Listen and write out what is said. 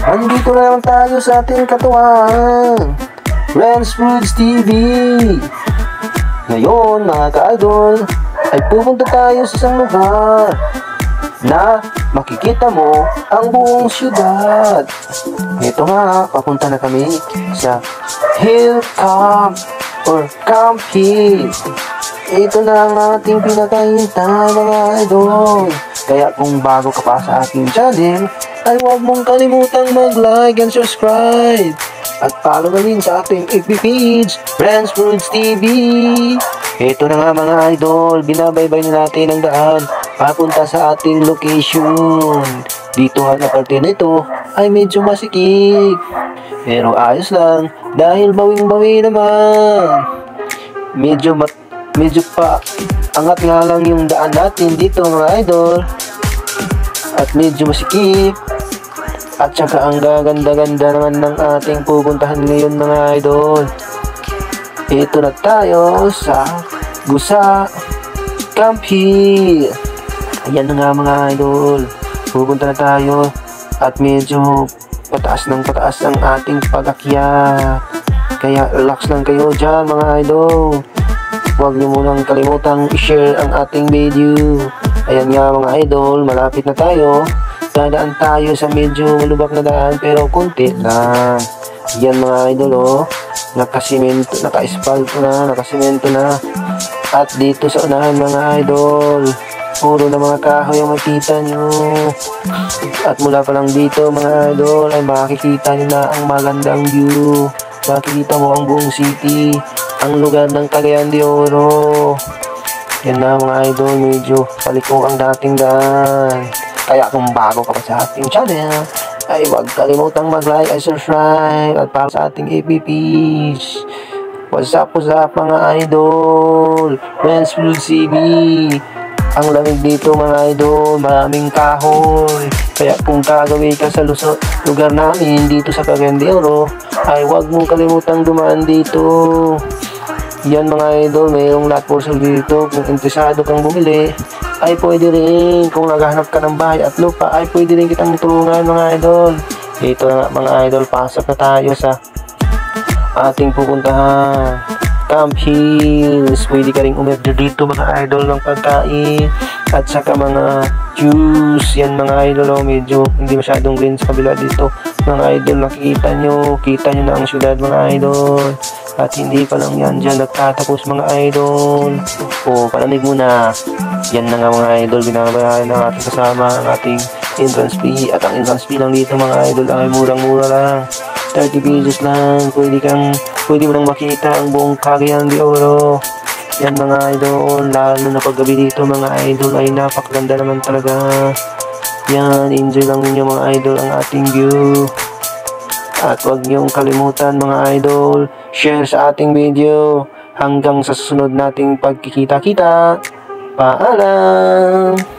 Andito na naman tayo sa ating katuwang Renz Foods TV. Ngayon mga ka-idol ay pupunta tayo sa isang lugar na makikita mo ang buong syudad. Ito nga, papunta na kami sa Hill Camp or Camp Hill. Ito na ang ating pinakahintay mga idol. Kaya kung bago ka pa sa aking channel, ay huwag mong kalimutang mag-like and subscribe. At follow na rin sa ating FB page, Renz Foods TV. Ito na nga mga idol, binabaybay na natin ang daan papunta sa ating location. Dito nga na parte nito ay medyo masikip, pero ayos lang dahil bawing-bawi naman. Medyo pa angat nga lang yung daan natin dito mga idol. At medyo masikip. At saka ang gaganda-ganda naman ng ating pupuntahan ngayon mga idol. Ito na tayo sa Gusa Camp Hill. Ayan na nga mga idol. Pupunta na tayo. At medyo pataas ng pataas ang ating pag-akyat. Kaya relax lang kayo dyan mga idol. Huwag niyo munang kalimutang i-share ang ating video. Ayan nga mga idol, malapit na tayo. Dadaan tayo sa medyo malubak na daan pero konti lang. Yan mga idol oh. Nakasimento, naka-espalto na, nakasimento na. At dito sa unahan mga idol, puro na mga kahoy ang makita nyo. At mula pa lang dito mga idol ay makikita nyo na ang magandang view. Makikita mo ang buong city, ang lugar ng Cagayan de Oro. Yan na mga idol, medyo paliko ang dating daan. Kaya kung bago ka pa sa ating channel, ay huwag kalimutang mag-like at subscribe. At para sa ating FB page, what's up mga idol, Renz Foods TV. Ang lamig dito mga idol, maraming kahoy. Kaya kung gagawin ka sa lugar namin dito sa Cagayan de Oro, ay huwag mong kalimutang dumaan dito. Yan mga idol, mayroong lot for sale dito. Kung interesado kang bumili, ay pwede rin. Kung naghahanap ka ng bahay at lupa, ay pwede rin kitang tulungan mga idol. Dito na mga idol, pasok na tayo sa ating pupuntahan, Camp Hills. Pwede ka rin umorder dito mga idol ng pagkain at saka mga juice. Yan mga idol, medyo hindi masyadong green sa kabila dito mga idol. Nakikita nyo, kita nyo na ang syudad mga idol. At hindi pa lang yan dyan nagtatapos mga idol. O, palamig muna. Yan na nga mga idol, binabayaran ng ating kasama ang ating entrance fee. At ang entrance fee lang dito mga idol ay murang-mura lang, 30 pesos lang. Pwede mo nang makita ang buong Cagayan de Oro. Yan mga idol, lalo na paggabi dito mga idol ay napakaganda naman talaga. Yan, enjoy lang ninyo mga idol ang ating view. At huwag niyong kalimutan mga idol, share sa ating video. Hanggang sa susunod nating pagkikita-kita. Paalam!